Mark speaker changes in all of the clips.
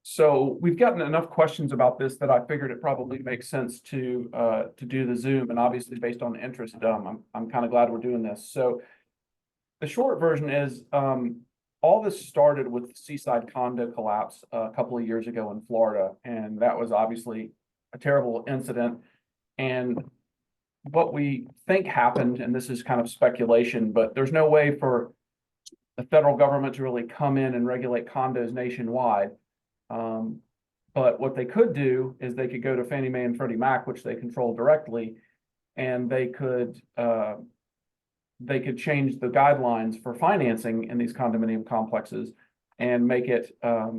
Speaker 1: So we've gotten enough questions about this that I figured it probably makes sense to do the Zoom, and obviously based on interest, I'm kind of glad we're doing this. So the short version is all this started with the Seaside Condo collapse a couple of years ago in Florida, and that was obviously a terrible incident. And what we think happened, and this is kind of speculation, but there's no way for the federal government to really come in and regulate condos nationwide. But what they could do is they could go to Fannie Mae and Freddie Mac, which they control directly, and they could change the guidelines for financing in these condominium complexes and make it a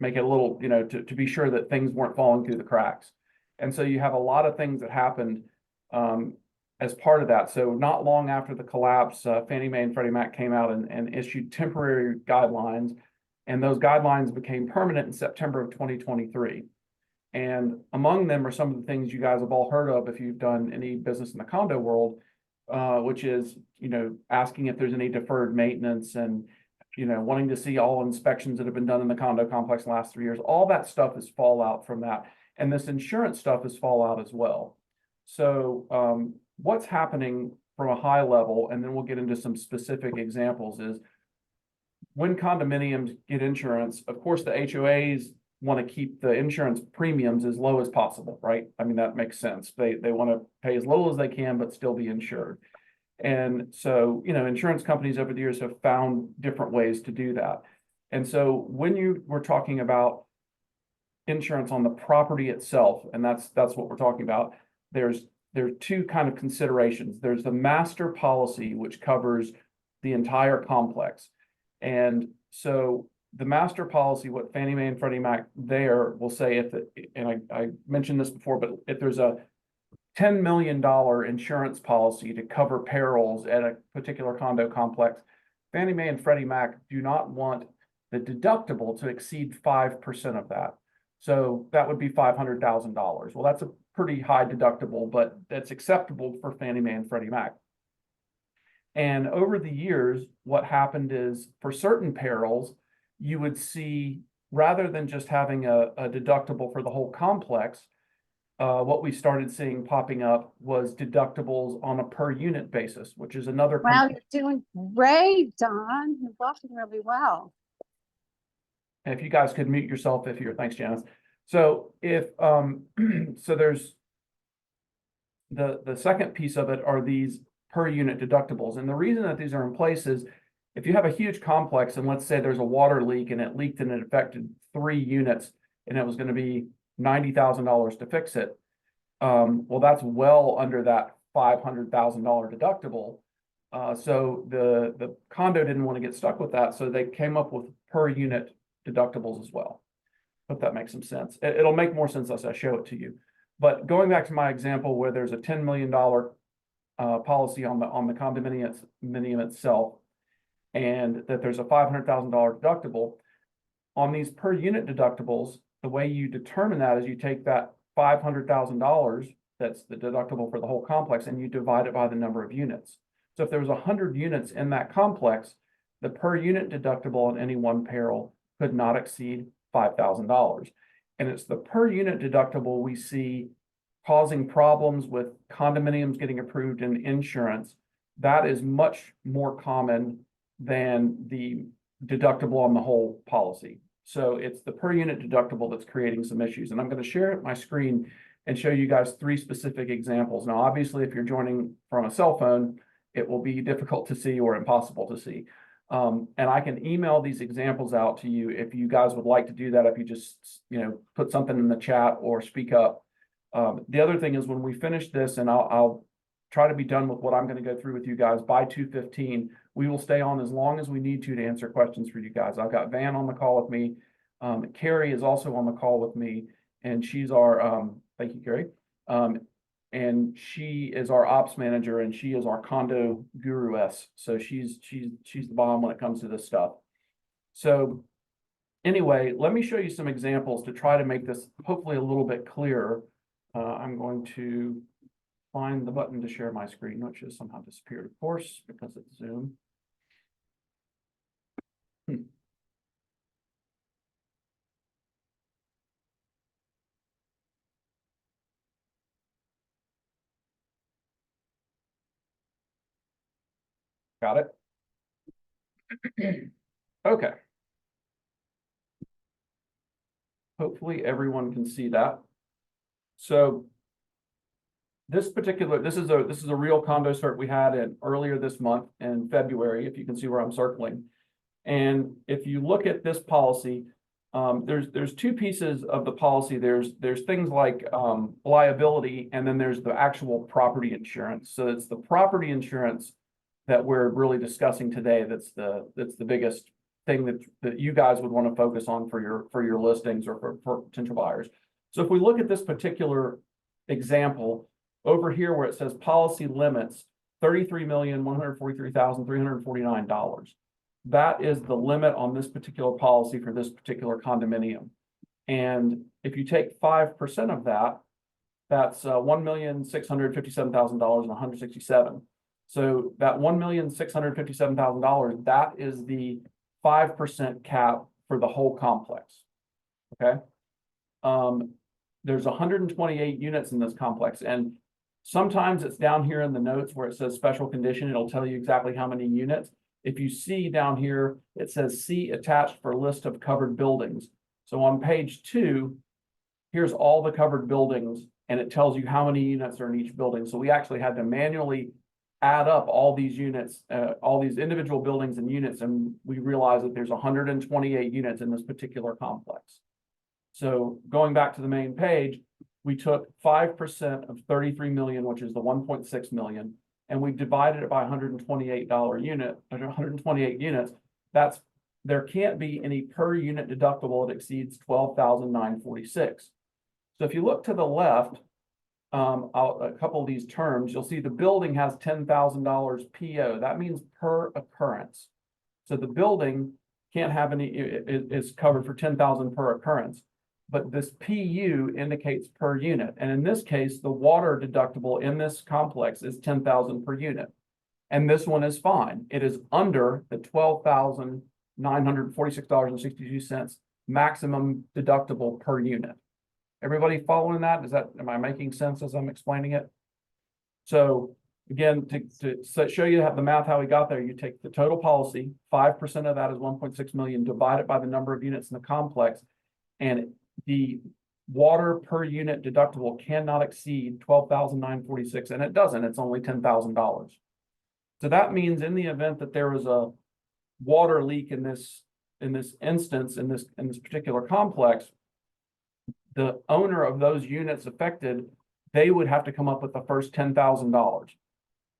Speaker 1: little, to be sure that things weren't falling through the cracks. And so you have a lot of things that happened as part of that. So not long after the collapse, Fannie Mae and Freddie Mac came out and issued temporary guidelines, and those guidelines became permanent in September of 2023. And among them are some of the things you guys have all heard of if you've done any business in the condo world, which is, asking if there's any deferred maintenance and, wanting to see all inspections that have been done in the condo complex in the last 3 years. All that stuff is fallout from that. And this insurance stuff is fallout as well. So what's happening from a high level, and then we'll get into some specific examples, is when condominiums get insurance, of course, the HOAs want to keep the insurance premiums as low as possible, right? I mean, that makes sense. They want to pay as little as they can, but still be insured. And so, insurance companies over the years have found different ways to do that. And so when you were talking about insurance on the property itself, and that's what we're talking about, there are two kind of considerations. There's the master policy, which covers the entire complex. And so the master policy, what Fannie Mae and Freddie Mac there will say, I mentioned this before, but if there's a $10 million insurance policy to cover perils at a particular condo complex, Fannie Mae and Freddie Mac do not want the deductible to exceed 5% of that. So that would be $500,000. Well, that's a pretty high deductible, but that's acceptable for Fannie Mae and Freddie Mac. And over the years, what happened is for certain perils, you would see, rather than just having a deductible for the whole complex, what we started seeing popping up was deductibles on a per unit basis, which is another.
Speaker 2: Wow, you're doing great, Don. You're walking really well.
Speaker 1: If you guys could mute yourself if you're, thanks, Janice. So so there's the second piece of it are these per unit deductibles. And the reason that these are in place is if you have a huge complex and let's say there's a water leak and it leaked and it affected 3 units and it was going to be $90,000 to fix it. Well, that's well under that $500,000 deductible. So the condo didn't want to get stuck with that. So they came up with per unit deductibles as well. Hope that makes some sense. It'll make more sense as I show it to you. But going back to my example where there's a $10 million policy on the condominium itself, and that there's a $500,000 deductible on these per unit deductibles, the way you determine that is you take that $500,000, that's the deductible for the whole complex, and you divide it by the number of units. So if there was 100 units in that complex, the per unit deductible on any one peril could not exceed $5,000. And it's the per unit deductible we see causing problems with condominiums getting approved in insurance. That is much more common than the deductible on the whole policy. So it's the per unit deductible that's creating some issues. And I'm going to share my screen and show you guys 3 specific examples. Now, obviously, if you're joining from a cell phone, it will be difficult to see or impossible to see. And I can email these examples out to you if you guys would like to do that, if you just, put something in the chat or speak up. The other thing is when we finish this, and I'll try to be done with what I'm going to go through with you guys by 2:15, we will stay on as long as we need to answer questions for you guys. I've got Van on the call with me. Carrie is also on the call with me, and she's our, thank you, Carrie. And she is our ops manager, and she is our condo guru-ess. So she's the bomb when it comes to this stuff. So anyway, let me show you some examples to try to make this hopefully a little bit clearer. I'm going to find the button to share my screen, which has somehow disappeared, of course, because it's Zoom. Got it? Okay. Hopefully everyone can see that. So this is a real condo cert we had in earlier this month in February, if you can see where I'm circling. And if you look at this policy, there's two pieces of the policy. There's things like liability, and then there's the actual property insurance. So it's the property insurance that we're really discussing today. That's the biggest thing that you guys would want to focus on for your listings or for potential buyers. So if we look at this particular example over here where it says policy limits $33,143,349. That is the limit on this particular policy for this particular condominium. And if you take 5% of that, that's $1,657,167. So that $1,657,000, that is the 5% cap for the whole complex. Okay. There's 128 units in this complex, and sometimes it's down here in the notes where it says special condition. It'll tell you exactly how many units. If you see down here, it says see attached for list of covered buildings. So on page 2, here's all the covered buildings, and it tells you how many units are in each building. So we actually had to manually add up all these units, all these individual buildings and units, and we realized that there's 128 units in this particular complex. So going back to the main page, we took 5% of 33 million, which is the 1.6 million, and we divided it by $128 unit, 128 units. There can't be any per unit deductible that exceeds $12,946. So if you look to the left, a couple of these terms, you'll see the building has $10,000 PO. That means per occurrence. So the building can't have any, is covered for 10,000 per occurrence. But this PU indicates per unit. And in this case, the water deductible in this complex is 10,000 per unit. And this one is fine. It is under the $12,946.62 maximum deductible per unit. Everybody following that? Am I making sense as I'm explaining it? So again, to show you the math, how we got there, you take the total policy, 5% of that is 1.6 million, divide it by the number of units in the complex, and the water per unit deductible cannot exceed $12,946, and it doesn't. It's only $10,000. So that means in the event that there was a water leak in this instance, in this particular complex, the owner of those units affected, they would have to come up with the first $10,000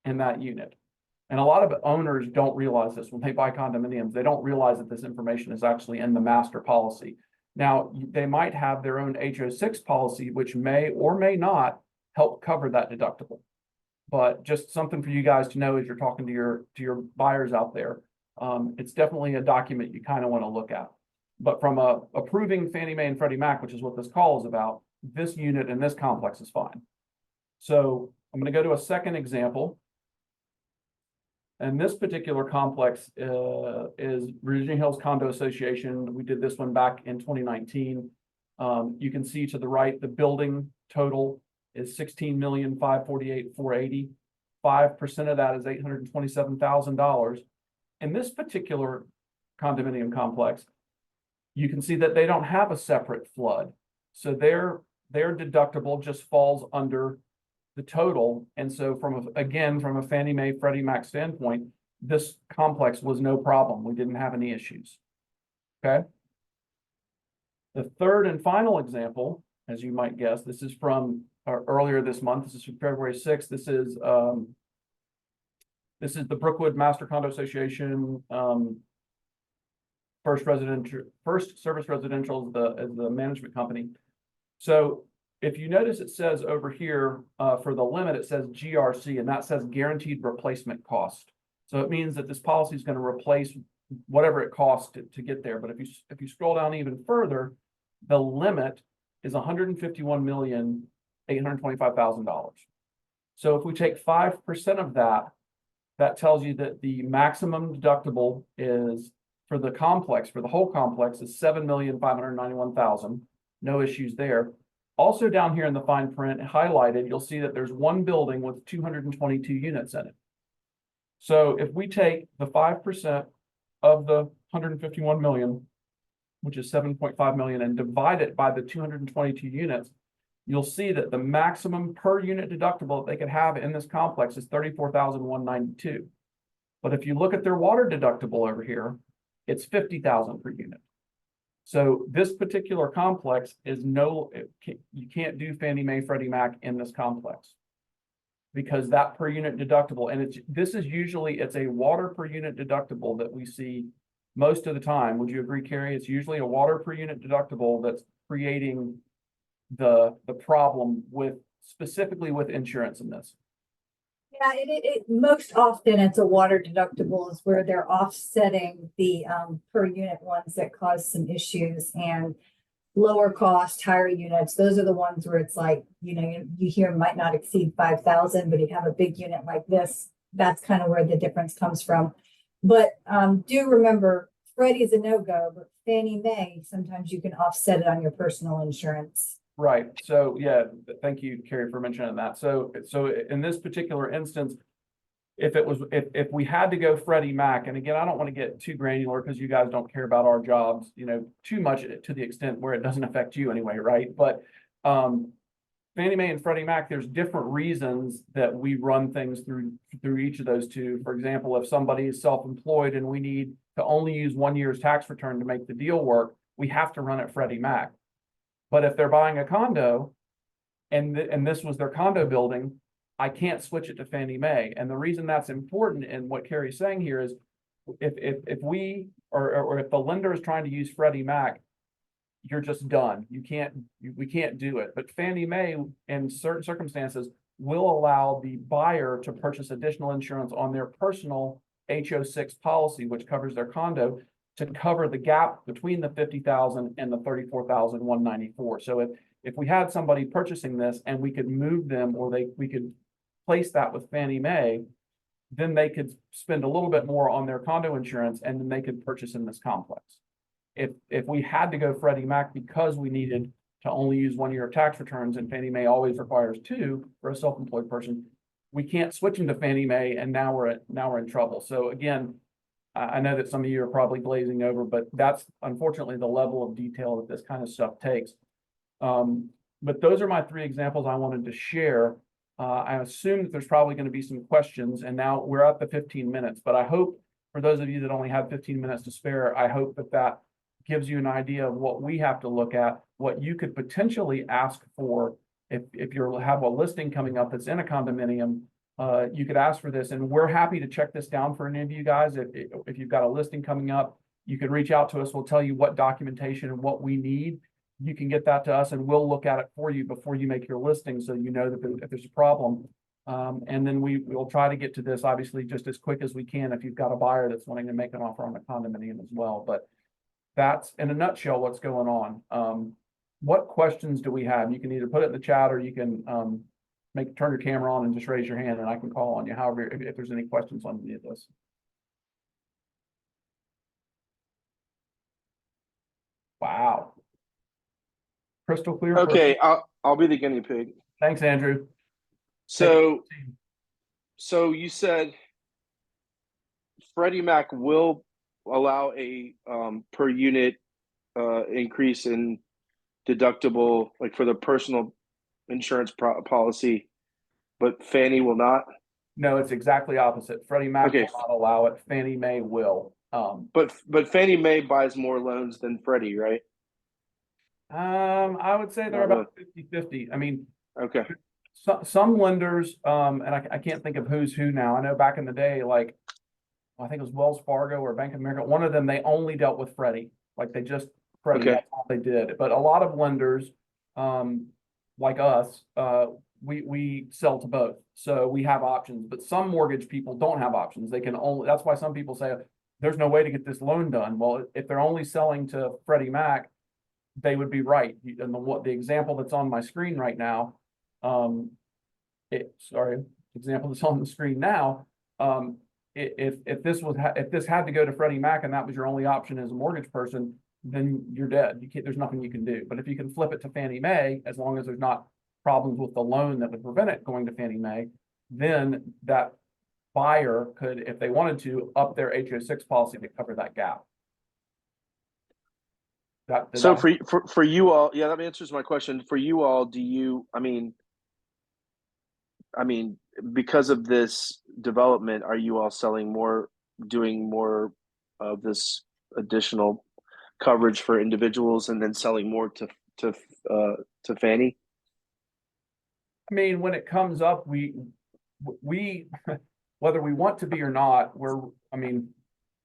Speaker 1: in that unit. And a lot of owners don't realize this when they buy condominiums. They don't realize that this information is actually in the master policy. Now, they might have their own HO6 policy, which may or may not help cover that deductible. But just something for you guys to know as you're talking to your buyers out there. It's definitely a document you kind of want to look at. But from approving Fannie Mae and Freddie Mac, which is what this call is about, this unit in this complex is fine. So I'm going to go to a second example. And this particular complex is Virginia Hills Condo Association. We did this one back in 2019. You can see to the right, the building total is $16,548,480. 5% of that is $827,000. In this particular condominium complex, you can see that they don't have a separate flood. So their deductible just falls under the total. And so from a Fannie Mae, Freddie Mac standpoint, this complex was no problem. We didn't have any issues. Okay. The third and final example, as you might guess, this is from earlier this month. This is from February 6th. This is the Brookwood Master Condo Association, First Service Residential is the management company. So if you notice, it says over here for the limit, it says GRC, and that says guaranteed replacement cost. So it means that this policy is going to replace whatever it costs to get there. But if you scroll down even further, the limit is $151,825,000. So if we take 5% of that, that tells you that the maximum deductible is for the complex, for the whole complex, is $7,591,000. No issues there. Also down here in the fine print highlighted, you'll see that there's one building with 222 units in it. So if we take the 5% of the 151 million, which is 7.5 million, and divide it by the 222 units, you'll see that the maximum per unit deductible that they could have in this complex is 34,192. But if you look at their water deductible over here, it's 50,000 per unit. So this particular complex is you can't do Fannie Mae, Freddie Mac in this complex, because that per unit deductible, and it's a water per unit deductible that we see most of the time. Would you agree, Carrie? It's usually a water per unit deductible that's creating the problem specifically with insurance in this.
Speaker 3: Yeah, it most often it's a water deductible is where they're offsetting the per unit ones that cause some issues, and lower cost, higher units. Those are the ones where it's like, you hear might not exceed 5,000, but you have a big unit like this. That's kind of where the difference comes from. But do remember, Freddie is a no-go, but Fannie Mae, sometimes you can offset it on your personal insurance.
Speaker 1: Right. So yeah, thank you, Carrie, for mentioning that. So in this particular instance, if we had to go Freddie Mac, and again, I don't want to get too granular because you guys don't care about our jobs, too much to the extent where it doesn't affect you anyway, right? But Fannie Mae and Freddie Mac, there's different reasons that we run things through each of those two. For example, if somebody is self-employed and we need to only use 1 year's tax return to make the deal work, we have to run it Freddie Mac. But if they're buying a condo and this was their condo building, I can't switch it to Fannie Mae. And the reason that's important, and what Carrie's saying here, is if we or if the lender is trying to use Freddie Mac, you're just done. We can't do it. But Fannie Mae, in certain circumstances, will allow the buyer to purchase additional insurance on their personal HO6 policy, which covers their condo, to cover the gap between the 50,000 and the 34,194. So if we had somebody purchasing this and we could move them, or we could place that with Fannie Mae, then they could spend a little bit more on their condo insurance, and then they could purchase in this complex. If we had to go Freddie Mac because we needed to only use 1 year of tax returns, and Fannie Mae always requires 2 for a self-employed person, we can't switch them to Fannie Mae, and now we're in trouble. So again, I know that some of you are probably glazing over, but that's unfortunately the level of detail that this kind of stuff takes. But those are my 3 examples I wanted to share. I assume that there's probably going to be some questions, and now we're at the 15 minutes, but I hope for those of you that only have 15 minutes to spare, I hope that gives you an idea of what we have to look at, what you could potentially ask for if you have a listing coming up that's in a condominium. You could ask for this, and we're happy to check this down for any of you guys. If you've got a listing coming up, you can reach out to us. We'll tell you what documentation and what we need. You can get that to us, and we'll look at it for you before you make your listing, so you know that if there's a problem. And then we'll try to get to this, obviously, just as quick as we can if you've got a buyer that's wanting to make an offer on a condominium as well. But that's, in a nutshell, what's going on. What questions do we have? You can either put it in the chat, or you can turn your camera on and just raise your hand, and I can call on you. However, if there's any questions on any of this. Wow. Crystal clear.
Speaker 4: Okay, I'll be the guinea pig.
Speaker 1: Thanks, Andrew.
Speaker 4: So you said Freddie Mac will allow a per unit increase in deductible, like for the personal insurance policy, but Fannie will not?
Speaker 1: No, it's exactly opposite. Freddie Mac
Speaker 4: Okay.
Speaker 1: will not allow it. Fannie Mae will.
Speaker 4: But Fannie Mae buys more loans than Freddie, right?
Speaker 1: I would say they're about 50-50. I mean,
Speaker 4: Okay.
Speaker 1: some lenders, and I can't think of who's who now. I know back in the day, like, I think it was Wells Fargo or Bank of America. One of them, they only dealt with Freddie. Like, they just Freddie,
Speaker 4: Okay.
Speaker 1: that's all they did. But a lot of lenders, like us, we sell to both. So we have options, but some mortgage people don't have options. They can only, that's why some people say there's no way to get this loan done. Well, if they're only selling to Freddie Mac, they would be right. And the example that's on my screen right now, example that's on the screen now, if this had to go to Freddie Mac and that was your only option as a mortgage person, then you're dead. There's nothing you can do. But if you can flip it to Fannie Mae, as long as there's not problems with the loan that would prevent it going to Fannie Mae, then that buyer could, if they wanted to, up their HO6 policy to cover that gap.
Speaker 4: So for you all, yeah, that answers my question. For you all, do you, I mean, because of this development, are you all selling more, doing more of this additional coverage for individuals and then selling more to Fannie?
Speaker 1: I mean, when it comes up, we whether we want to be or not, I mean,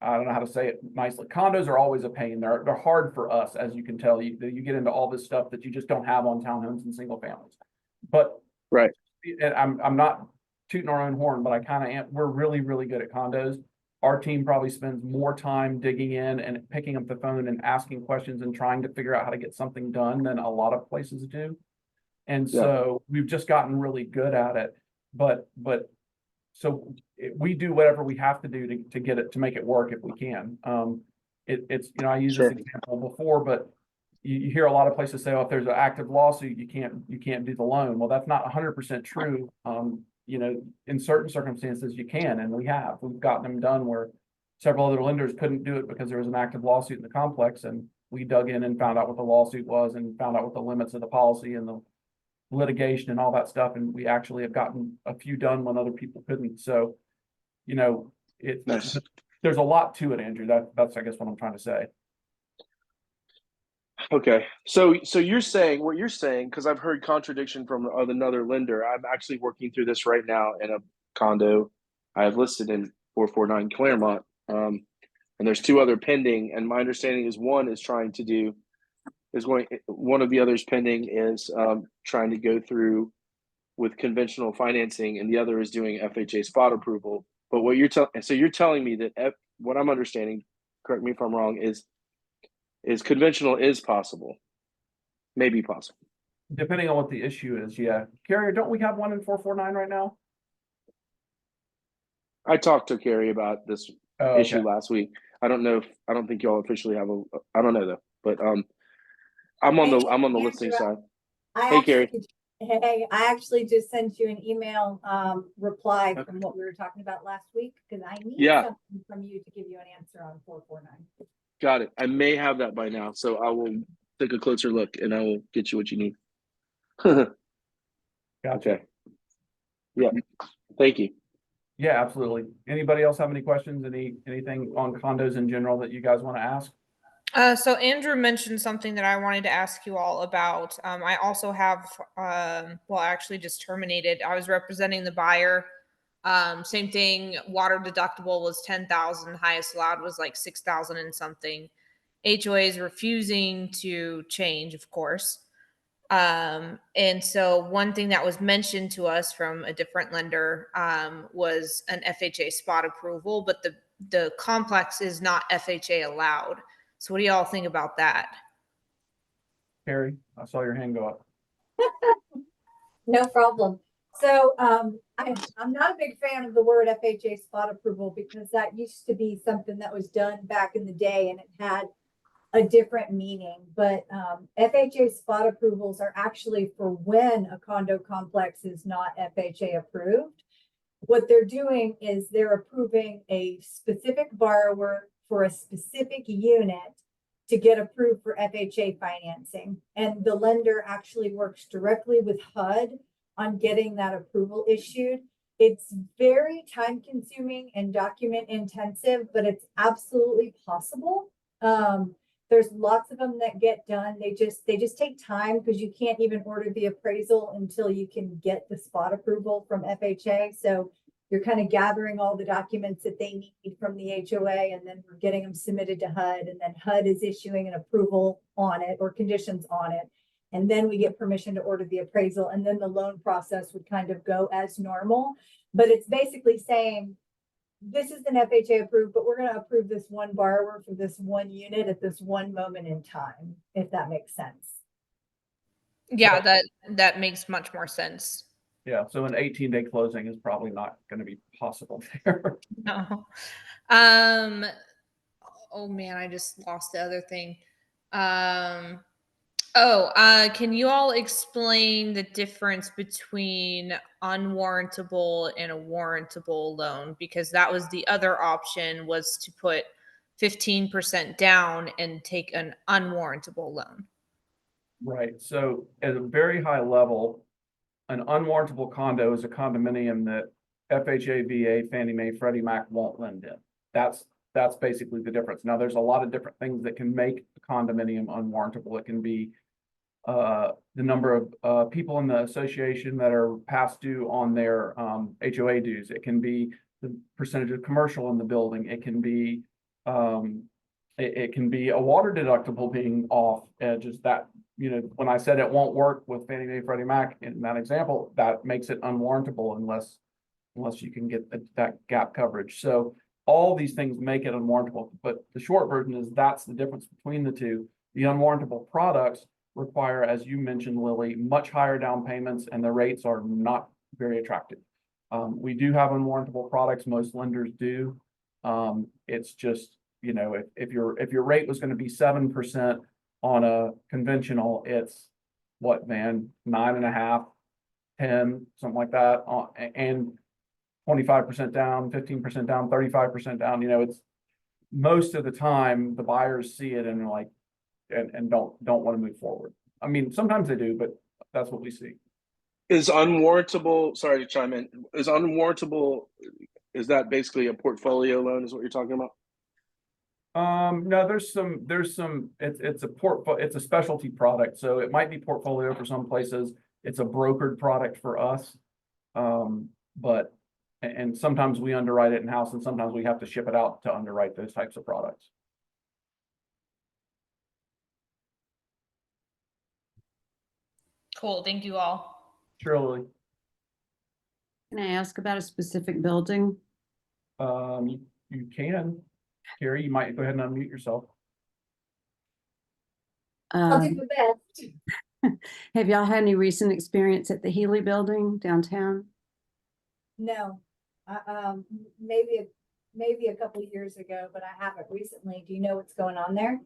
Speaker 1: I don't know how to say it nicely. Condos are always a pain. They're hard for us, as you can tell. You get into all this stuff that you just don't have on townhomes and single families. But
Speaker 4: Right.
Speaker 1: and I'm not tooting our own horn, but I kind of am. We're really, really good at condos. Our team probably spends more time digging in and picking up the phone and asking questions and trying to figure out how to get something done than a lot of places do. And so we've just gotten really good at it. But so we do whatever we have to do to get it, to make it work if we can. It's, you know, I used this example before, but you hear a lot of places say, oh, if there's an active lawsuit, you can't do the loan. Well, that's not 100% true. You know, in certain circumstances you can, and we've gotten them done where several other lenders couldn't do it because there was an active lawsuit in the complex, and we dug in and found out what the lawsuit was and found out what the limits of the policy and the litigation and all that stuff, and we actually have gotten a few done when other people couldn't. So, you know,
Speaker 4: Nice.
Speaker 1: There's a lot to it, Andrew. That's I guess what I'm trying to say.
Speaker 4: Okay, so you're saying what you're saying, because I've heard contradiction from another lender. I'm actually working through this right now in a condo I have listed in 449 Claremont, and there's two other pending. And my understanding is one of the others pending is trying to go through with conventional financing, and the other is doing FHA spot approval. But what you're telling me that what I'm understanding, correct me if I'm wrong, is conventional is possible, maybe possible.
Speaker 1: Depending on what the issue is, yeah. Carrier, don't we have one in 449 right now?
Speaker 4: I talked to Carrie about this issue last week. I don't think y'all officially have I don't know though, but I'm on the listing side. Hey, Carrie.
Speaker 3: Hey, I actually just sent you an email reply from what we were talking about last week, because I need something from you to give you an answer on 449.
Speaker 4: Got it. I may have that by now, so I will take a closer look and I will get you what you need.
Speaker 1: Gotcha.
Speaker 4: Okay. Yeah. Thank you.
Speaker 1: Yeah, absolutely. Anybody else have any questions? Anything on condos in general that you guys want to ask?
Speaker 5: So Andrew mentioned something that I wanted to ask you all about. I also have, well, actually just terminated. I was representing the buyer. Same thing. Water deductible was 10,000. Highest allowed was like 6,000 and something. HOA is refusing to change, of course. And so one thing that was mentioned to us from a different lender was an FHA spot approval, but the complex is not FHA allowed. So what do y'all think about that?
Speaker 1: Carrie, I saw your hand go up.
Speaker 3: No problem. So I'm not a big fan of the word FHA spot approval, because that used to be something that was done back in the day and it had a different meaning. But FHA spot approvals are actually for when a condo complex is not FHA approved. What they're doing is they're approving a specific borrower for a specific unit to get approved for FHA financing. And the lender actually works directly with HUD on getting that approval issued. It's very time consuming and document intensive, but it's absolutely possible. There's lots of them that get done. They just take time, because you can't even order the appraisal until you can get the spot approval from FHA. So you're kind of gathering all the documents that they need from the HOA, and then we're getting them submitted to HUD, and then HUD is issuing an approval on it or conditions on it. And then we get permission to order the appraisal, and then the loan process would kind of go as normal. But it's basically saying, this is an FHA approved, but we're going to approve this one borrower for this one unit at this one moment in time, if that makes sense.
Speaker 5: Yeah, that makes much more sense.
Speaker 1: Yeah, so an 18-day closing is probably not going to be possible there.
Speaker 5: No. Oh man, I just lost the other thing. Can you all explain the difference between unwarrantable and a warrantable loan? Because that was the other option, was to put 15% down and take an unwarrantable loan.
Speaker 1: Right, so at a very high level, an unwarrantable condo is a condominium that FHA, VA, Fannie Mae, Freddie Mac won't lend in. That's basically the difference. Now, there's a lot of different things that can make a condominium unwarrantable. It can be the number of people in the association that are past due on their HOA dues. It can be the percentage of commercial in the building. It can be it can be a water deductible being off. Just that, when I said it won't work with Fannie Mae, Freddie Mac in that example, that makes it unwarrantable unless you can get that gap coverage. So all these things make it unwarrantable. But the short version is that's the difference between the two. The unwarrantable products require, as you mentioned, Lily, much higher down payments, and the rates are not very attractive. We do have unwarrantable products. Most lenders do. It's just, if your rate was going to be 7% on a conventional, it's what, Van, 9.5, 10, something like that, and 25% down, 15% down, 35% down. It's most of the time the buyers see it and they're like, and don't want to move forward. I mean, sometimes they do, but that's what we see.
Speaker 4: Is unwarrantable, sorry to chime in, is unwarrantable, is that basically a portfolio loan is what you're talking about?
Speaker 1: No, there's some, it's a specialty product. So it might be portfolio for some places. It's a brokered product for us. But sometimes we underwrite it in-house and sometimes we have to ship it out to underwrite those types of products.
Speaker 5: Cool. Thank you all.
Speaker 1: Sure, Lily.
Speaker 2: Can I ask about a specific building?
Speaker 1: You can. Carrie, you might go ahead and unmute yourself.
Speaker 3: I'll do the best.
Speaker 2: Have y'all had any recent experience at the Healy building downtown?
Speaker 3: No, maybe a couple of years ago, but I haven't recently. Do you know what's going on there?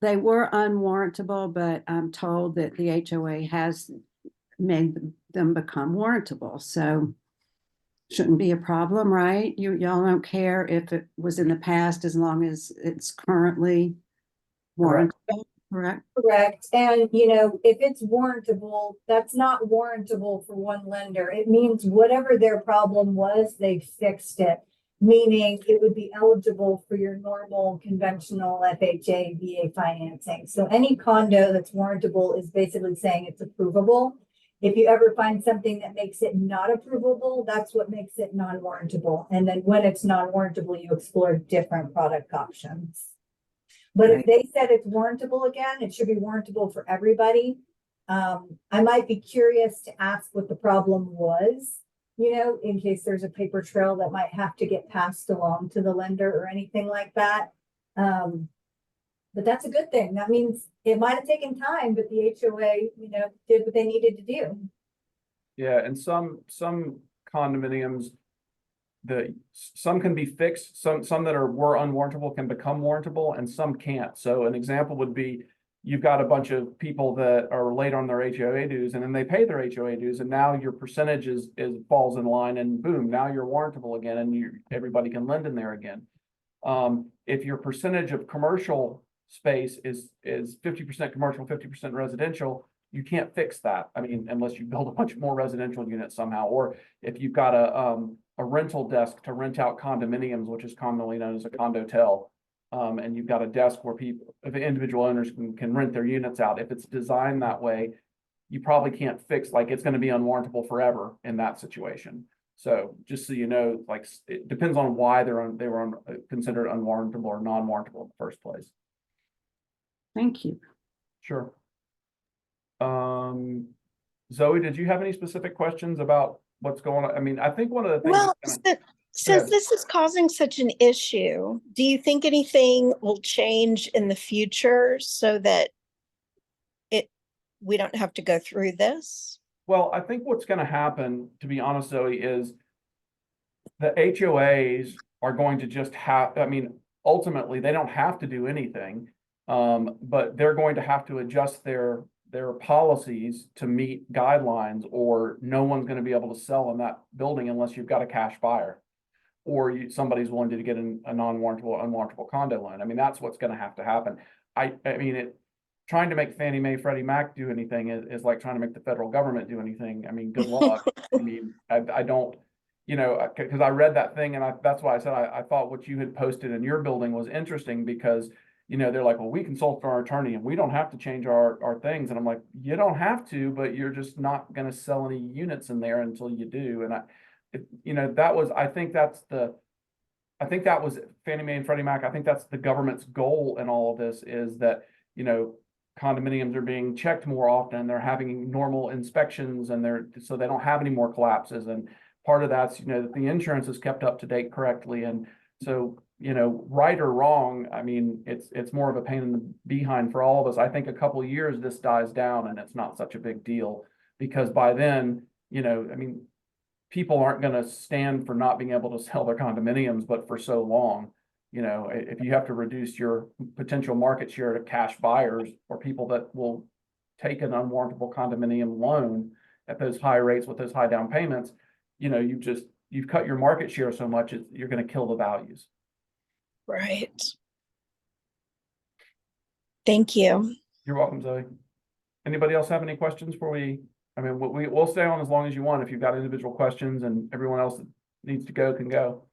Speaker 2: They were unwarrantable, but I'm told that the HOA has made them become warrantable. So shouldn't be a problem, right? Y'all don't care if it was in the past as long as it's currently warrantable, correct?
Speaker 3: Correct. And if it's warrantable, that's not warrantable for one lender. It means whatever their problem was, they fixed it. Meaning it would be eligible for your normal conventional FHA, VA financing. So any condo that's warrantable is basically saying it's approvable. If you ever find something that makes it not approvable, that's what makes it non-warrantable. And then when it's non-warrantable, you explore different product options. But if they said it's warrantable again, it should be warrantable for everybody. I might be curious to ask what the problem was, in case there's a paper trail that might have to get passed along to the lender or anything like that. But that's a good thing. That means it might have taken time, but the HOA, did what they needed to do.
Speaker 1: Yeah, and some condominiums, some can be fixed. Some that were unwarrantable can become warrantable, and some can't. So an example would be, you've got a bunch of people that are late on their HOA dues, and then they pay their HOA dues, and now your percentage falls in line, and boom, now you're warrantable again, and everybody can lend in there again. If your percentage of commercial space is 50% commercial, 50% residential, you can't fix that. I mean, unless you build a bunch more residential units somehow, or if you've got a rental desk to rent out condominiums, which is commonly known as a condotel. And you've got a desk where individual owners can rent their units out. If it's designed that way, you probably can't fix, it's going to be unwarrantable forever in that situation. So just so you know, it depends on why they were considered unwarrantable or non-warrantable in the first place.
Speaker 2: Thank you.
Speaker 1: Sure. Zoe, did you have any specific questions about what's going on? I mean, I think one of the things.
Speaker 6: Well, since this is causing such an issue, do you think anything will change in the future so that we don't have to go through this?
Speaker 1: Well, I think what's going to happen, to be honest, Zoe, is the HOAs are going to just ultimately, they don't have to do anything. But they're going to have to adjust their policies to meet guidelines, or no one's going to be able to sell in that building unless you've got a cash buyer, or somebody's willing to get a non-warrantable, unwarrantable condo loan. I mean, that's what's going to have to happen. I mean, trying to make Fannie Mae, Freddie Mac do anything is like trying to make the federal government do anything. I mean, good luck. I mean, I don't, because I read that thing, and that's why I said I thought what you had posted in your building was interesting, because they're like, well, we consult our attorney and we don't have to change our things. And I'm like, you don't have to, but you're just not going to sell any units in there until you do. And that was, I think that was Fannie Mae and Freddie Mac. I think that's the government's goal in all of this, is that, condominiums are being checked more often. They're having normal inspections, and so they don't have any more collapses. And part of that's, that the insurance is kept up to date correctly. And so, right or wrong, I mean, it's more of a pain in the behind for all of us. I think a couple of years this dies down and it's not such a big deal, because by then, I mean, people aren't going to stand for not being able to sell their condominiums, but for so long, if you have to reduce your potential market share to cash buyers or people that will take an unwarrantable condominium loan at those high rates with those high down payments, you've cut your market share so much, you're going to kill the values.
Speaker 6: Right. Thank you.
Speaker 1: You're welcome, Zoe. Anybody else have any questions before we'll stay on as long as you want if you've got individual questions, and everyone else that needs to go can go.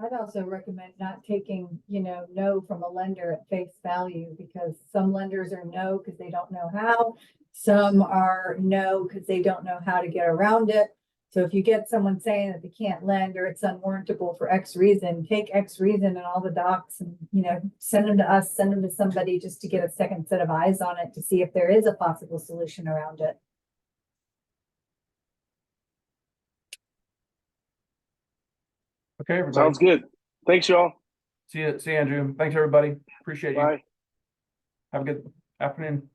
Speaker 3: I'd also recommend not taking, no from a lender at face value, because some lenders are no because they don't know how. Some are no because they don't know how to get around it. So if you get someone saying that they can't lend or it's unwarrantable for X reason, take X reason and all the docs and, send them to us, send them to somebody, just to get a second set of eyes on it to see if there is a possible solution around it.
Speaker 1: Okay, everybody.
Speaker 4: Sounds good. Thanks, y'all.
Speaker 1: See you, Andrew. Thanks, everybody. Appreciate you.
Speaker 4: Bye.
Speaker 1: Have a good afternoon.